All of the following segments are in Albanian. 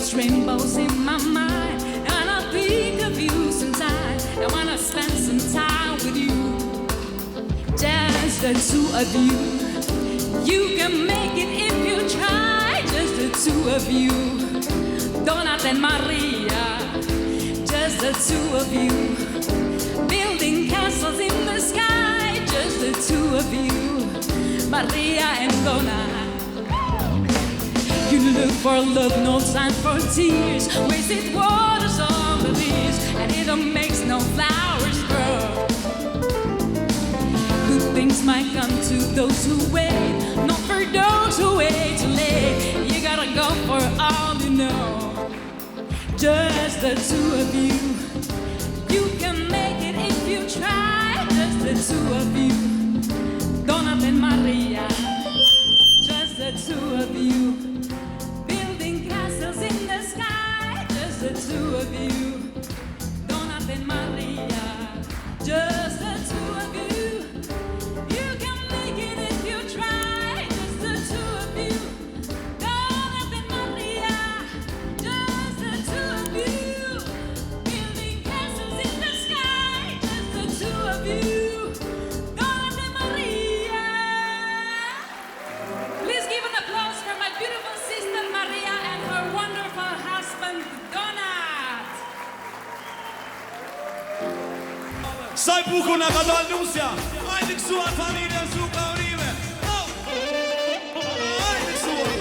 those rainbows in my mind. And I think of you sometimes. I wanna spend some time with you. Just the two of you. You can make it if you try. Just the two of you. Donata and Maria. Just the two of you. Building castles in the sky. Just the two of you. Maria and Donna. You look for love, no time for tears. Wasted waters on the leaves, and it makes no flowers grow. Good things might come to those who wait, not for those who wait too late. You gotta go for all you know. Just the two of you. You can make it if you try. Just the two of you. Donna and Maria. Just the two of you. Building castles in the sky. Just the two of you. Donna and Maria. Just the two of you. You can make it if you try. Just the two of you. Donna and Maria. Just the two of you. Building castles in the sky. Just the two of you. Donna and Maria. Please give an applause for my beautiful sister Maria and her wonderful husband Donat. Sa i bukur na ka dalë Lusja. Hajde kësuar familja Zuka Urive. Hajde kësuar.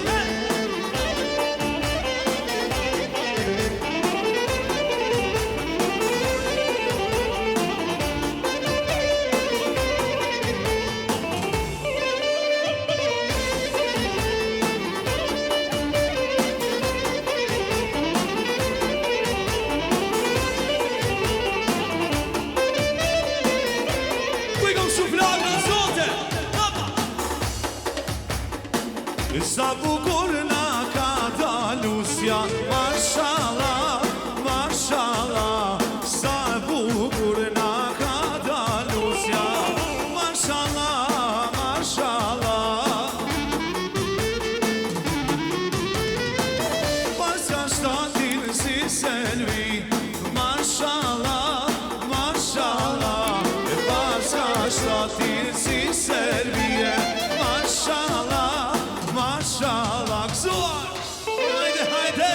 Sa bukur na ka dalë Lusja, mashallah, mashallah. Sa bukur na ka dalë Lusja, mashallah, mashallah. Pasja shtatin si selvi, mashallah, mashallah. Pasja shtatin si selvi, mashallah. Mashallah, kësuar! Hajde, hajde!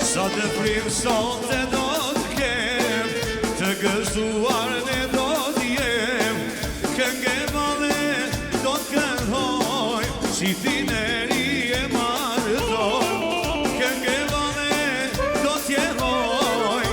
Sa të frimë sot e do të kem, të gëzuar dhe do të jem, këngë madhe do të këndhoj, si tineri e marrëtoj, këngë madhe do t'jehoj,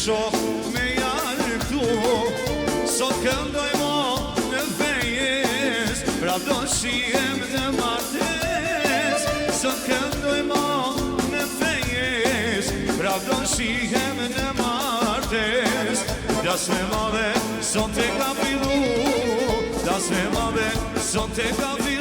shoh me janë këtu. Sot këndoj mo në fejes, prap do shihem në martes. Sot këndoj mo në fejes, prap do shihem në martes. Das me madhe, sot e ka fillu, das me madhe, sot e ka fillu.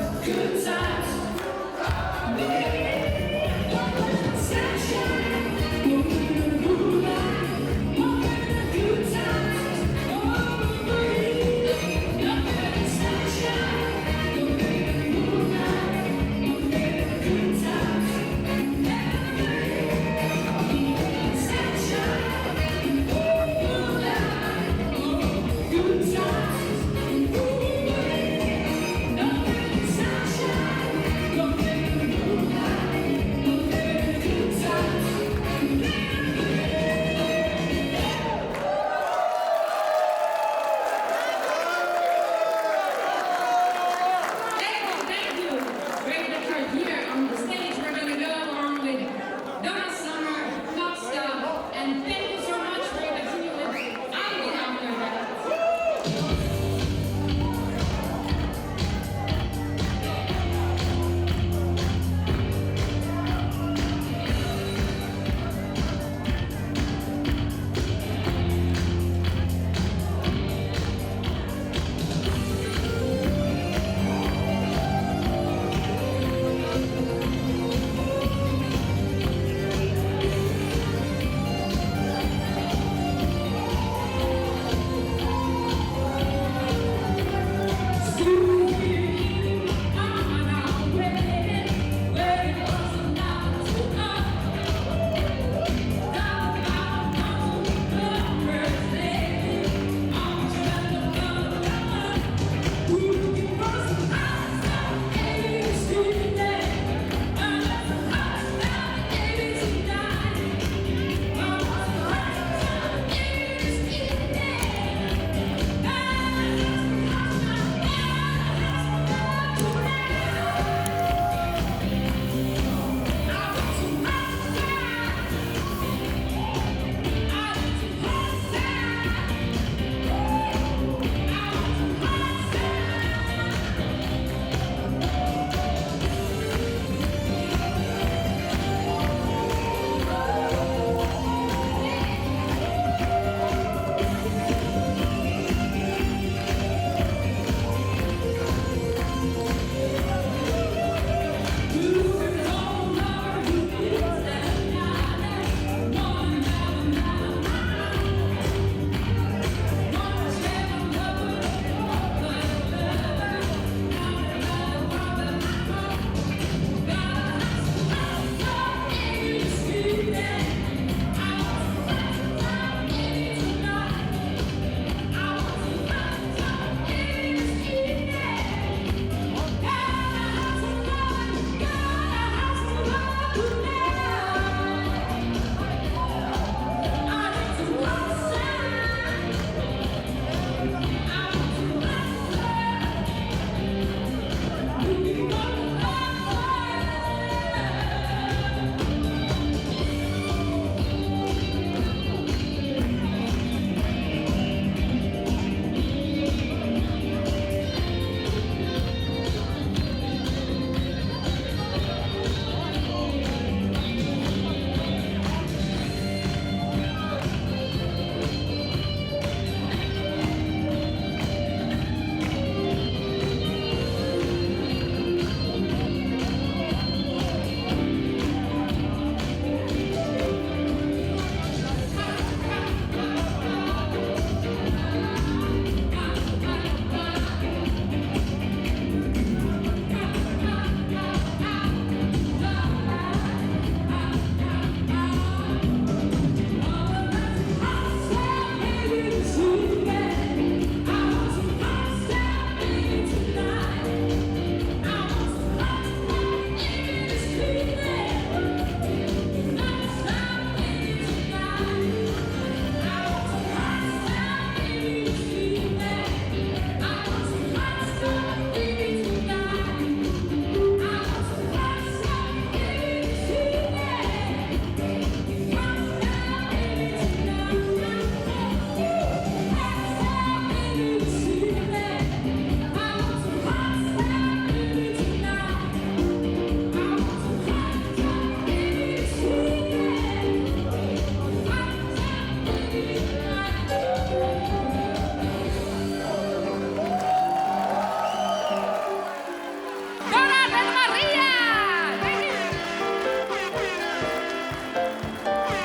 Good times.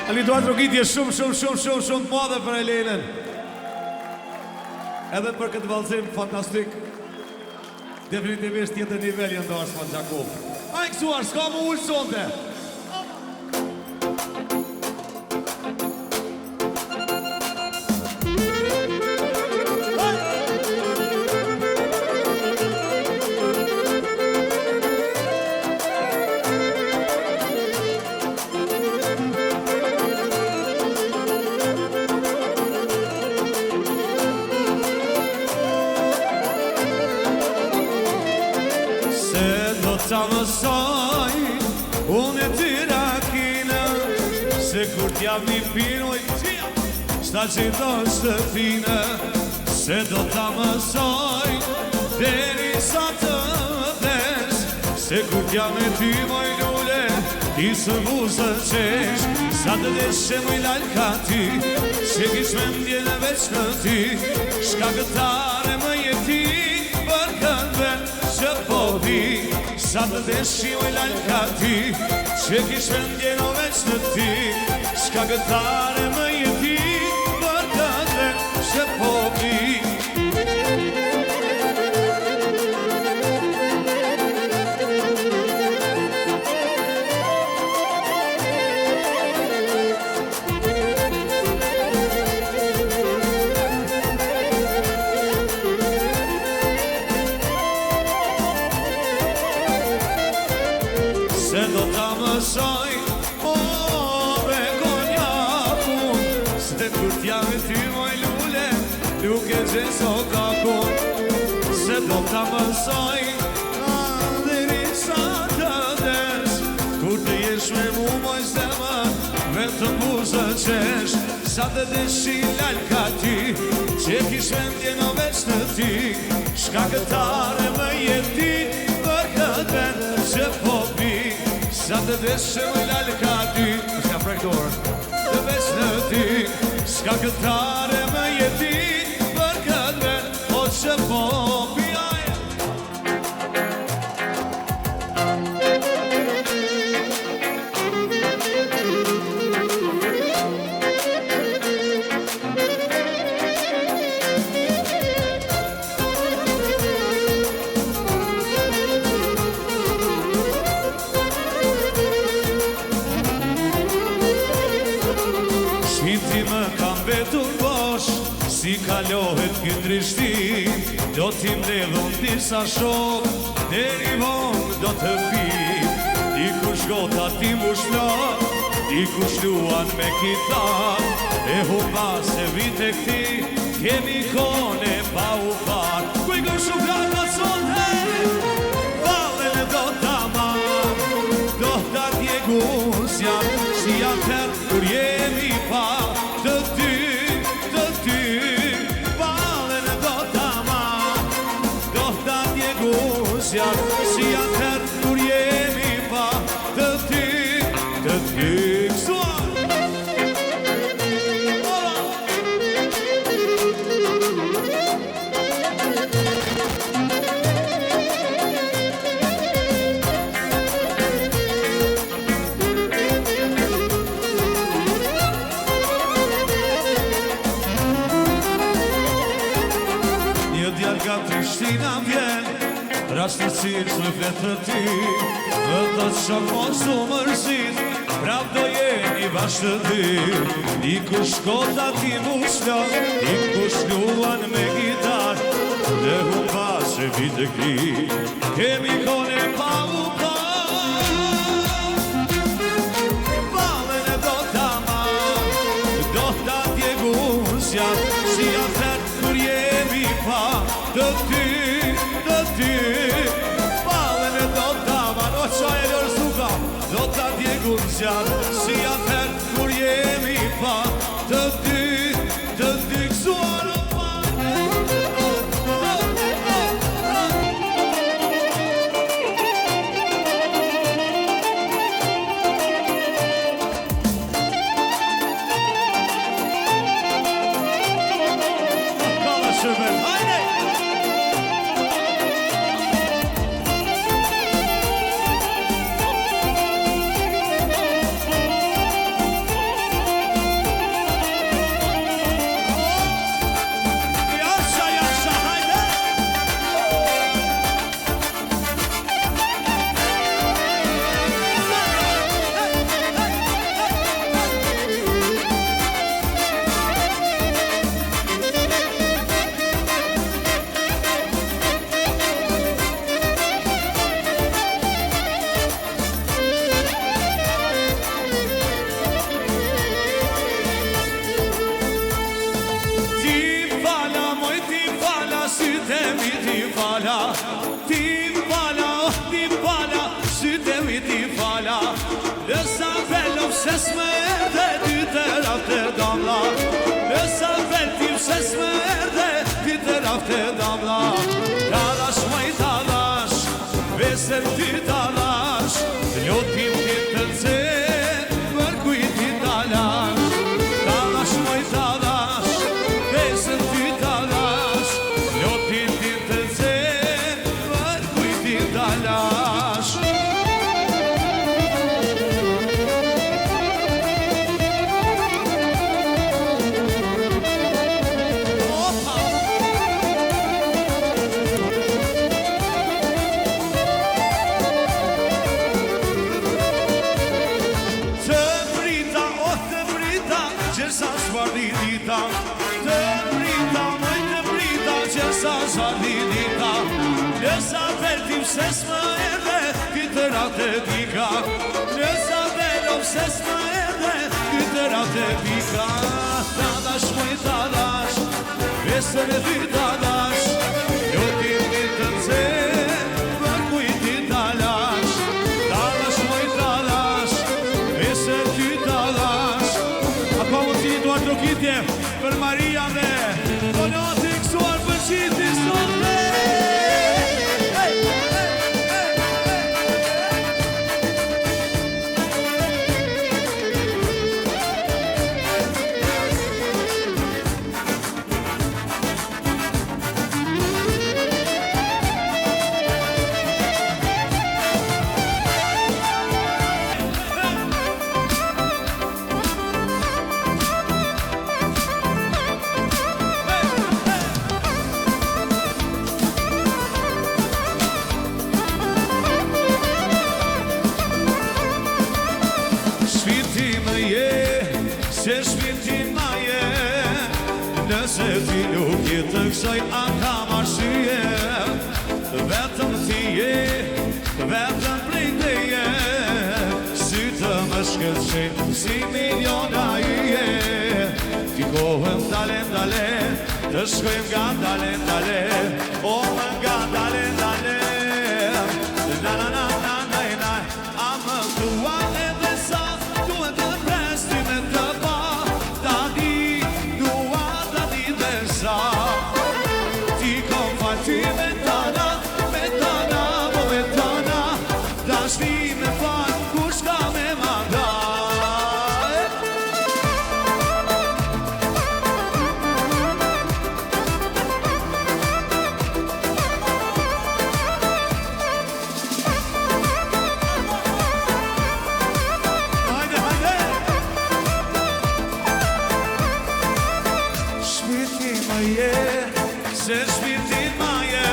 Aliduar Drogitje shumë madhe për Elenën. Edhe për këtë vallëzim fantastik. Definitivisht tjetër nivel janë dashur me Gjakov. Ai kësuar, s'ka më ullë sonte. Ta mësoj, unë e tyra kina, se kur t'jam një pinoj, s'ta që do shtë fina, se do ta mësoj, deri sa të vdes, se kur t'jam e ty moj lule, ti së muzë qesh, sa të deshe moj lalka ty, që kish me mdjene veç në ty, shka këtare më jeti, për këndve që po vi. Sa të deshi oj lalka ty, që kish me ndjeno veç në ty, shka gëtare më jeti, për këndve që po vi. Se do ta mësoj, o me konjakun, se kur t'jam e ty moj lule, nuk e gjeso kakun. Se do ta mësoj, deri sa të des, kur të jesh me mu moj zemër, vetëm buzë qesh, sa të deshi lalka ty, që kish me ndjeno veç në ty, shka këtare më jeti, për këtë vend që po vi. Sa të deshe më lalka ty, s'ka prektorën, të veç në ty, s'ka këtare më jeti, për këtë vend, o që po pijaj. Shqipti më kam betur bosh, si kalohet këtë rishti, do t'i mledhon disa shok, deri vonë do të pi. Dikush gota ti mushplot, dikush luan me kitar, e humba se vite këti, kemi kone pa u par. Kuj kër shukar në sonte, valen do t'a mar, do t'a djegus jam, si atër kur jemi pa, të ty, valen do t'a mar, do t'a djegus jam, si atër kur jemi pa, të ty, kësuar. Nga Prishtina vjen, rast në cilë së fletë të ty, dhe të shumë mos të mërzit, prap do jeni bashkë të dy. Dikush kota ti mushlo, dikush luan me gitar, dhe humba se vite kri, kemi kone pa u pa. Valen e do t'a mar, do t'a djegusja, si atër kur jemi pa, të ty, valen e do t'a mar, o qa e lërë suka, do t'a djegun zjarë, si atër kur jemi pa, të ty, kësuar o pa. Kalla shërbet, hajde! Besër ty talash, lotim ti të nxenë, për kujt ti talash. Talash moj talash, besër ty talash, lotim ti të nxenë, për kujt ti talash. Sa shvardi dita, të brita, moj të brita, që sa shvardi dita. Nësa vertim se s'më edhe, këtë ratë pika. Nësa vertim se s'më edhe, këtë ratë pika. Talash moj talash, besër e ty talash, lotim ti të nxenë, për kujt ti talash. Talash moj talash, besër ty talash. Apo më si duar trokitje për Maria dhe Donati kësuar për qiti sote. Se shpirtin ma je, nëse ti nuk je të kësaj aka marshye. Vetëm ti je, vetëm prinde je, sy të më shkëllqen si miliona je. Ti kohëm dale, dale, të shkojmë nga dale, dale, o më nga dale, dale. Na na na na na na, a më duan edhe sa, duhet të presti me të pa. Ti kom fati me tana, mo me tana. Dashni me fal, kush ka me manda. Hajde, hajde. Shpirti ma je, se shpirti ma je,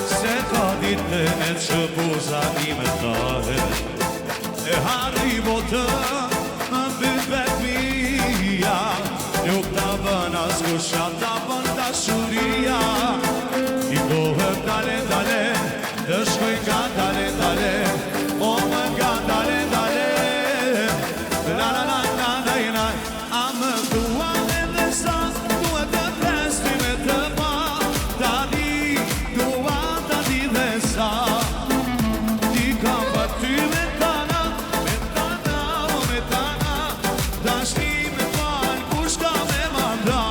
se ka ditën e që buza ime tahet. E harri botën, më mbyt vetmia, nuk ta bën as kusha, ta bën dashuria. I kohëm dale, dale, të shkoj nga dale, dale, o më nga dale, dale. La la la la la la, a më duan edhe sa, duhet të presti me të pa. Tani, duan tani dhe sa, ti kam për ty me tana, o me tana. Dashni me fal, kush ka me manda.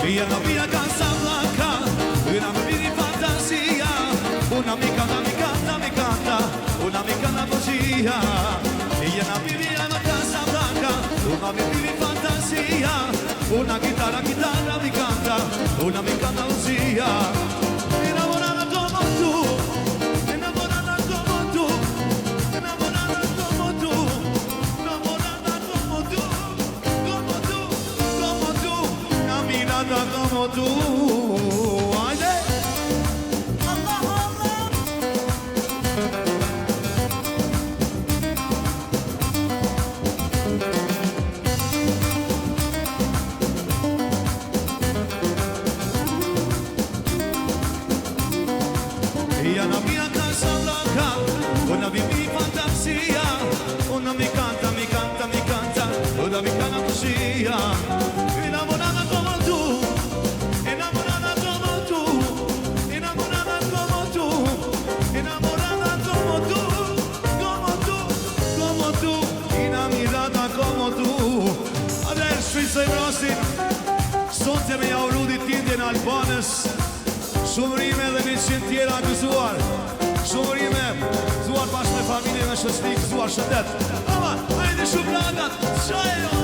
Una mia casa blanca, una mia fantasia, una mi canta, una mi canta poesia. Una mia casa blanca, una mia fantasia, una chitarra mi canta, una mi canta poesia. Innamorata come tu, innamorata come tu, innamorata come tu, innamorata come tu, come tu, come tu, innamorata come tu. Haydi. Allah Allah. Una mia casa blanca, una mia fantasia, una mi canta, una mi canta poesia. Innamorata come tu, innamorata come tu, innamorata come tu, innamorata come tu, come tu, come tu, innamorata come tu. Adesso shfrytësoj rastin, sonte me ja uru ditëlindjen e Albanës. Shumërime dhe 100 tjera gëzuar. Shumërime gëzuar bashkë me familje me shoqëri, gëzuar shëndet. Ama, hajde shumë lagat, qajo!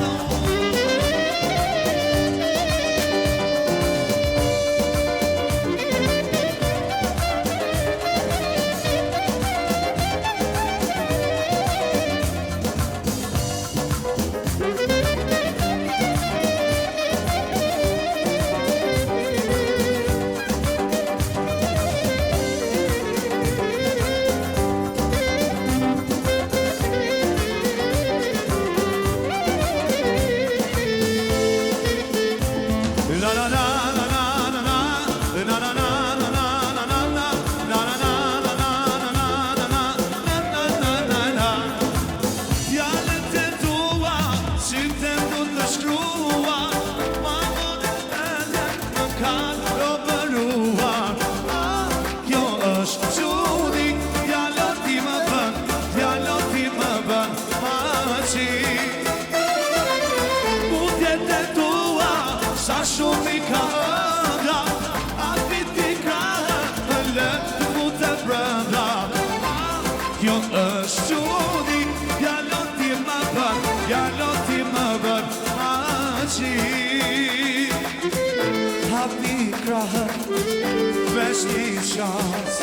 Vesh një qas,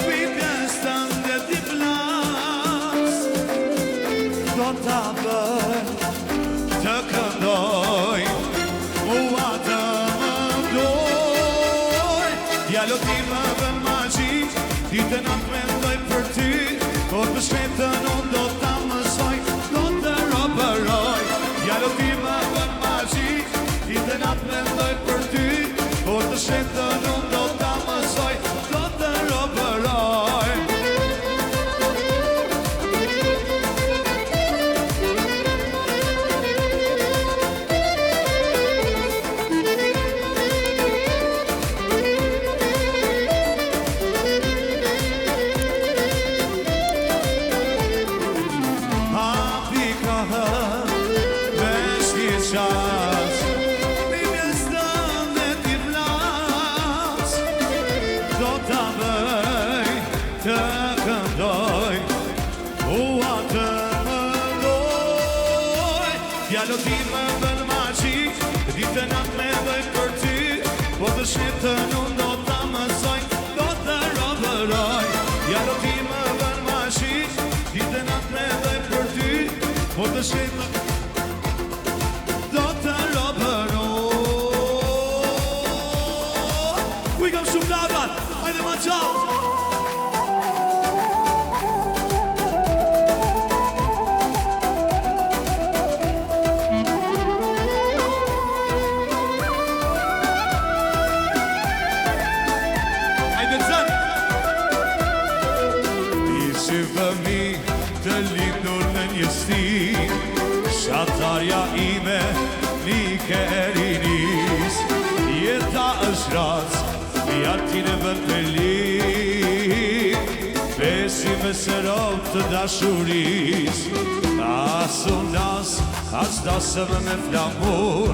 vipjes të ndë t'i plas, do t'a bër, të këndoj, mua të më doj. Djalo ti më bën magji, ditë natë mendoj për ty, por të shkretën unë do t'a mësoj, do të robëroj. Djalo ti më bën magji, ditë natë mendoj për ty, por të shkretën unë do t'a mësoj, do të robëroj. Hapi kahë, vesh një qas, vipjes të ndë t'i plas, do t'a bëj, të këndoj, mua të më doj. Djalo ti më bën magji, ditë natë mendoj për ty, po të shkretën unë do t'a mësoj, do të robëroj. Djalo ti më bën magji, ditë natë mendoj për ty, po të shkretën do të robëroj. Ku i kam shumë lagat, hajde ma qau! Hajde të zënë! Ti fëmi të lindur në një stin, shatarja ime mike e rinis. Jeta është ras, fjalë ti në vend të lin, besime se rov të dashuris. As unë das, as dasëm me flamur,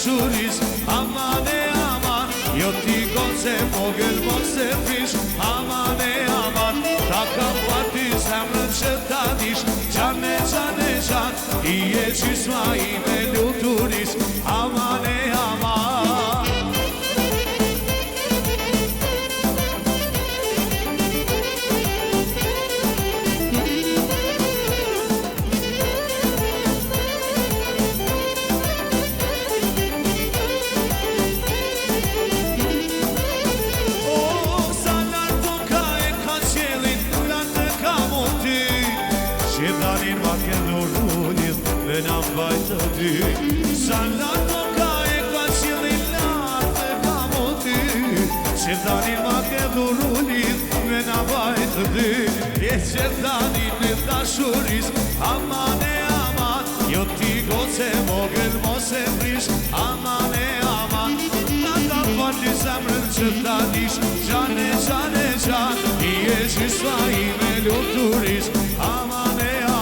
dashuris Aman e aman Jo ti goce vogël mos e prish Aman e aman Ta kam pati zemrën që ta dish Gjane gjane gjan I e gjysma I me luturis Aman e aman Bajtë ty Salato ka e ka qilin lartë ka mo ty Qëtani ma ke dhurunin me na bajtë ty E qëtani në dashuris Aman e aman Jo ti goce vogël mos e prish Aman e aman Na ka fali zemrën që ta dish Gjane gjane gjan I e gjysma I me luturis Aman e aman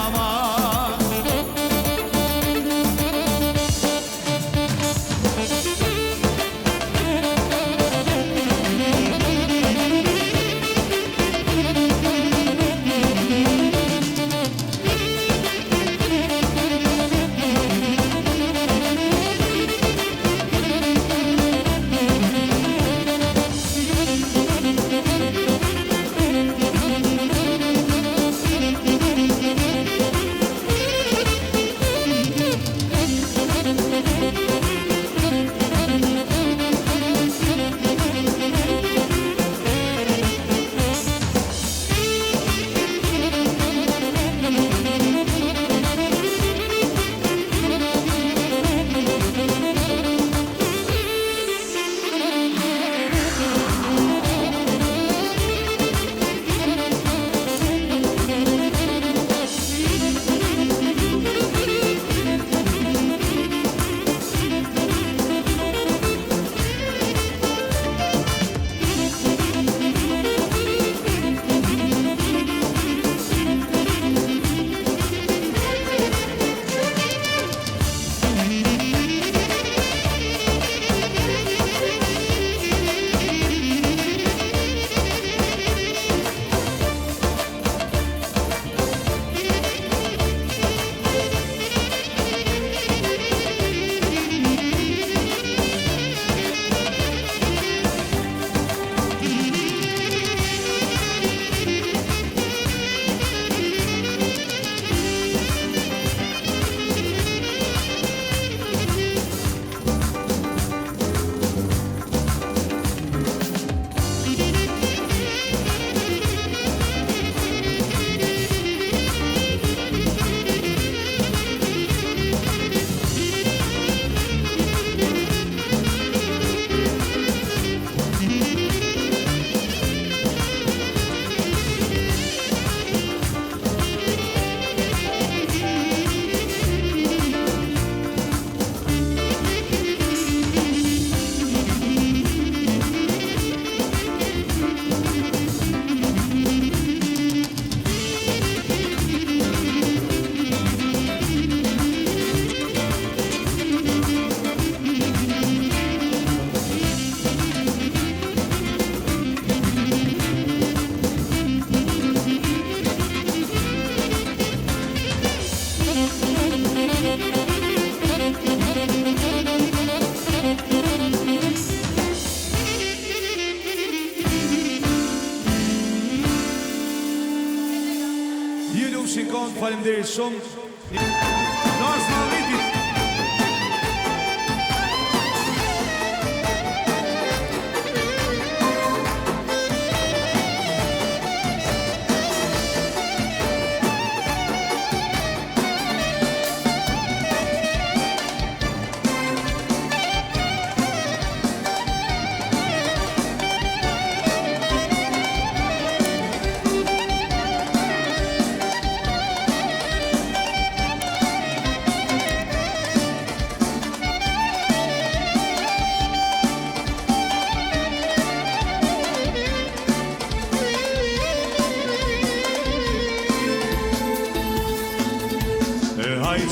Faleminderit shumë. Nas në vitit.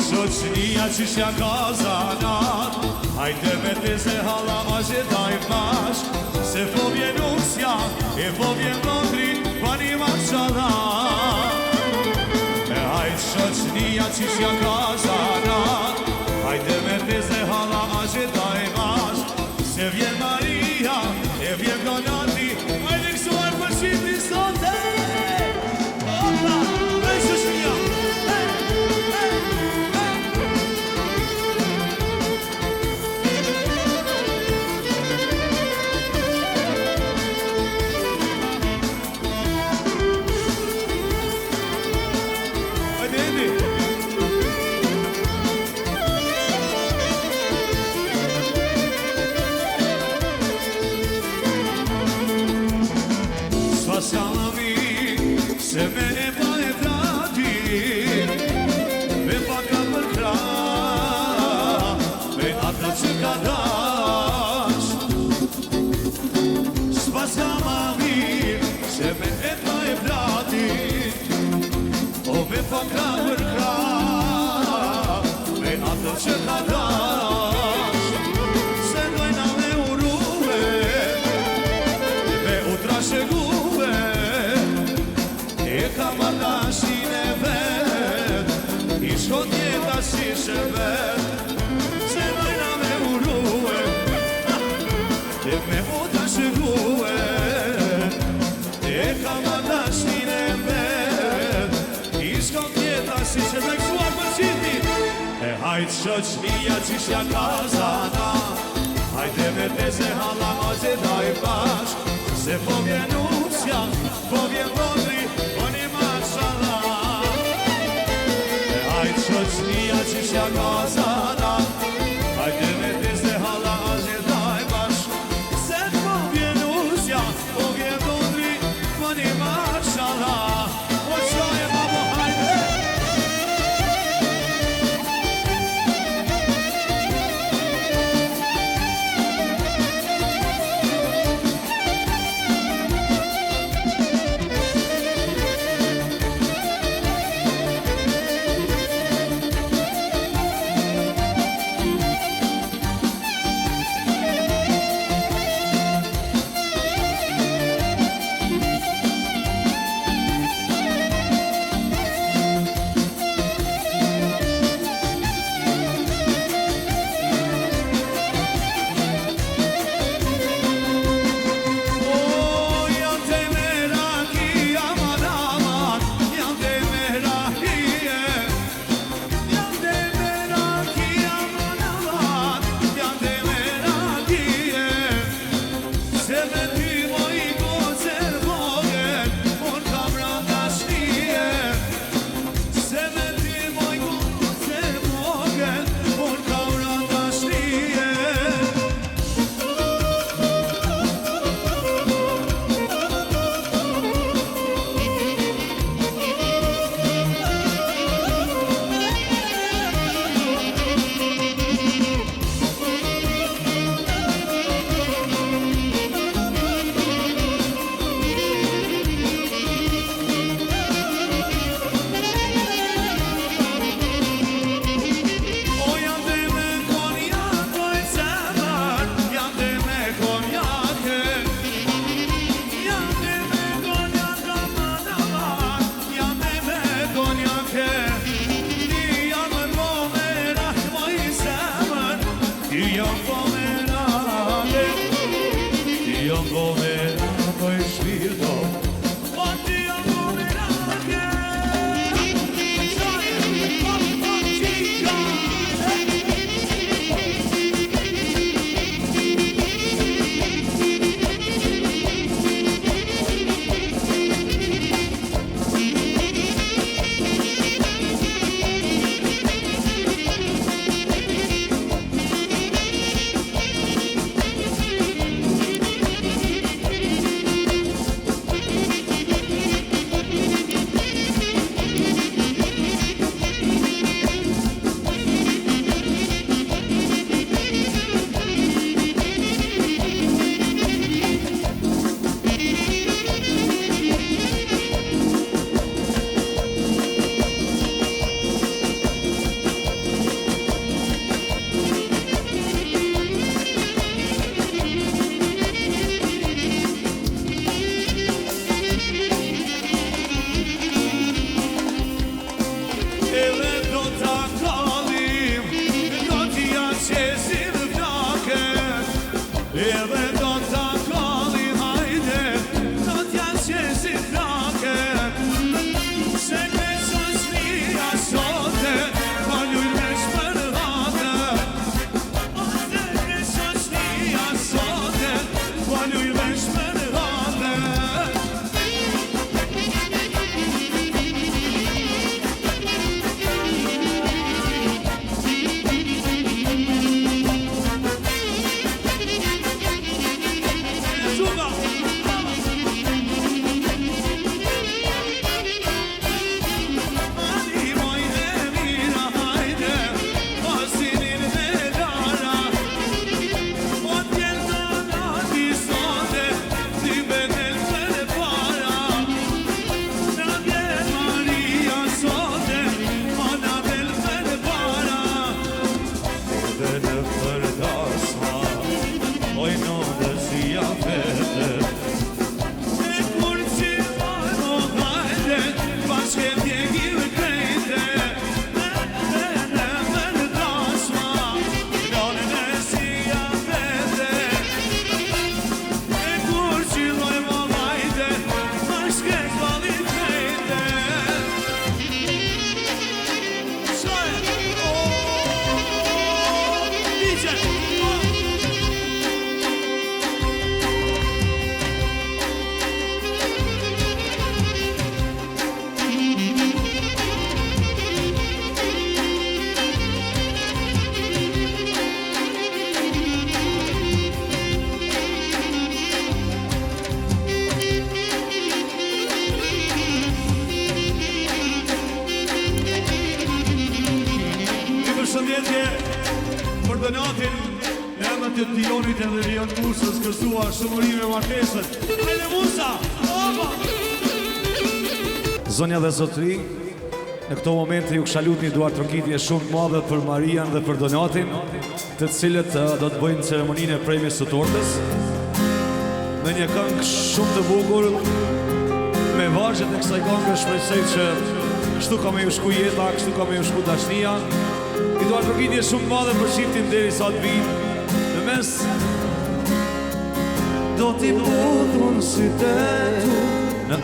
Shoqënia që shja ka zanat Hajde me te se hala ashe daj pash Se po vjen usja, e po vjen londri Pani marshalla E hajt shoqnia qishja kazana Hajde me te se hala ashe daj pash Se vjen Maria, e vjen Donati Hajde kësuar për Shqipri sonte Opa, vej shoqnia Se me e pa e vrati Me pa ka përkra Me ata që ka dash S'pas ka ma mirë Se me e pa e vrati O me pa ka përkra Me ata që ka dash Se dojna me uruve Me utrasheguve E ka marrashin e vet I shkot jeta si shërbet Se dojna me urue E me ota shëgue E ka marrashin e vet I shkot jeta si shërbet Kësuar për qiti E hajt shoqnia qishja kazana Hajde me te se hala ma që daj bashk Se po vjen usja, po vjen londri Shoqnia qishja kazana Hajde me te se hala ashe daj bashk Se po vjen usja, po vjen londri Mani marshalla Po qoj e babo hajde Jonit edhe Rion Musës kërstuar shumërime martesët. Hajde Musa! Opa! Zonja dhe zotri, në këto momente ju kësha lutni duar trokitje shumë madhe për Marian dhe për Donatin, të cilët do të bëjnë ceremoninë e premjes së tortës me një këngë shumë të bukur. Me vargjet e kësaj këngë shpresoj që kështu ka me ju shku jeta, kështu ka me ju shku dashnia. I duar trokitje shumë madhe për shiftin deri sa të vinë në mes. Do t'i budhun si tetu në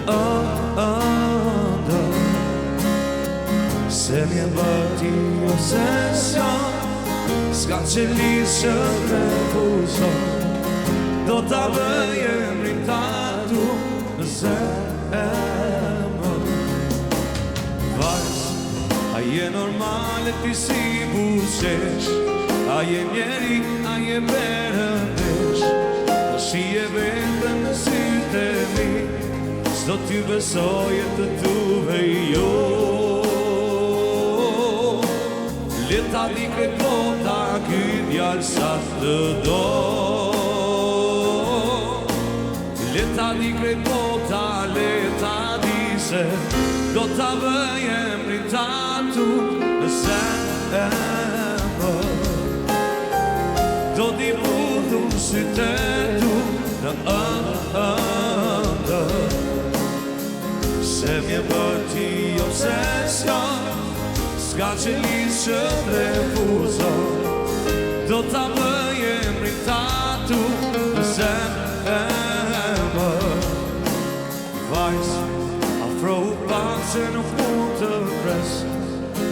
ëndër, se mje bërti obsesion, s'ka që lisë që refuzon. Do t'a bëj emrin tatu në zemër. Vajz, a je normale ti si bushesh, a je njeri, a je berëndesh, a shi e vetën në sytë e mi, s'do t'ju besoj e të tuve jo. Leta di krejt bota, ky djalë sa të do. Leta di krejt bota, leta di se do t'a bëj emrin tatu në zemër. Do t'i budhun si tetu në ëndër, se mje bërti obsesion, s'ka që lisë që refuzon. Do t'a bëj emrin tatu në zemër. Vajz, afro u pak se nuk mund të pres,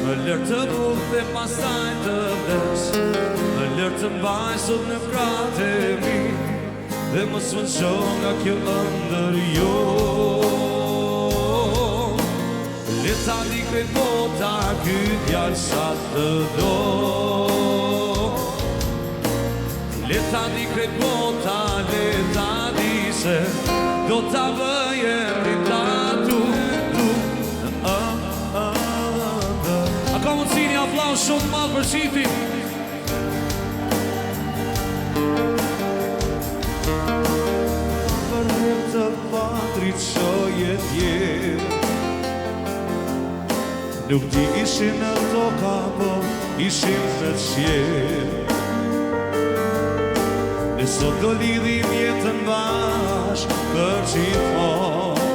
më lërë të buk dhe pastaj të vdes, më lërë të mbaj sot në kratë e mi, dhe më s'vënqo nga kjo ëndër jo. Leta di krejt bota, ky djalë sa të do. Leta di krejt bota, leta di se do t'a bëj emrin tatu në ëndër. A ka mundësi një aplauz shumë madh për shifin? Për hir të patrit shoje tjerë, nuk ti ishin në toka, po ishin në qiell. Ne sot do lidhim jetën bashk për gjithmonë.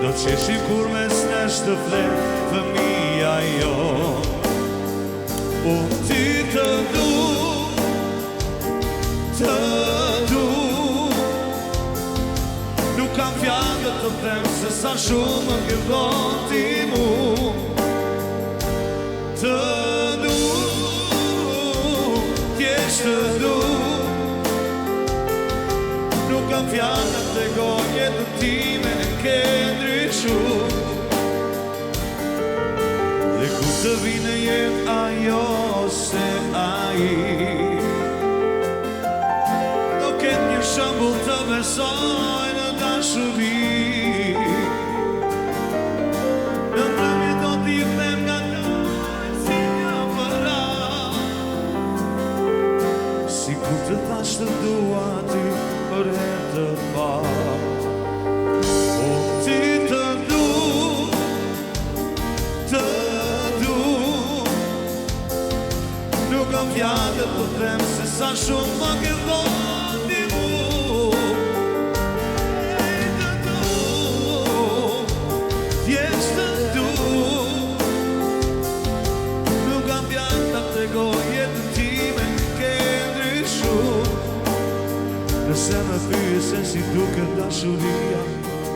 Do qeshim kur mes nesh të flet fëmija jo. Ty të du, të du. Nuk kam fjallë të them se sa shumë më gëllon ti mu. Të du, t'jesh të du. Nuk kam fjallë të goj jetën time në ke ndryshu. Dhe ku të vine jet ajo se aji, do ket një shëmbull të besoj në dashuri. Në ndërmi do t'i them nga dojnë si një mëra, si kur të thash të dua ty për her të parë. O ti të du, të du. Nuk kam fjallë të them se sa shumë më gëllon ti mu. Të du, t'jesh të du. Nuk kam fjallë të tregoj jetën time ke ndryshu. Nëse më pyesen si duket dashuria,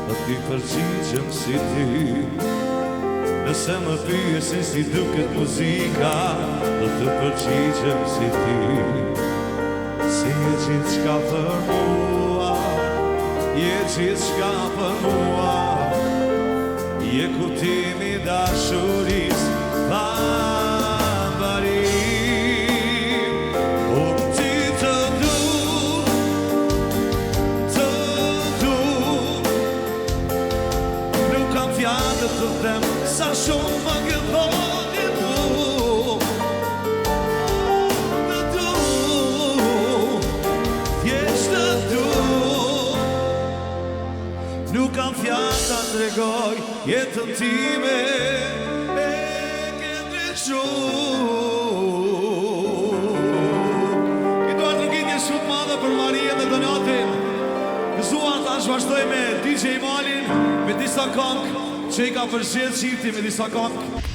do t'i përgjigjem si ti. Nëse më pyesen si duket muzika, do të përgjigjem si ti. Se je gjithçka për mua, je gjithçka për mua, je kuptimi dashurisë pa barim. O ti të du, të du. Nuk kam fjallë të them sa shumë më gëllon ti mu. Të du, kam fjallë ta tregoj jetën time e ke ndryshu. I duar të ngin një shumë madhe për Marien dhe Donatin. Gëzuar tash vazhdoj me DJ Malin me disa këngë që I ka përzgjedhë qifti me disa këngë.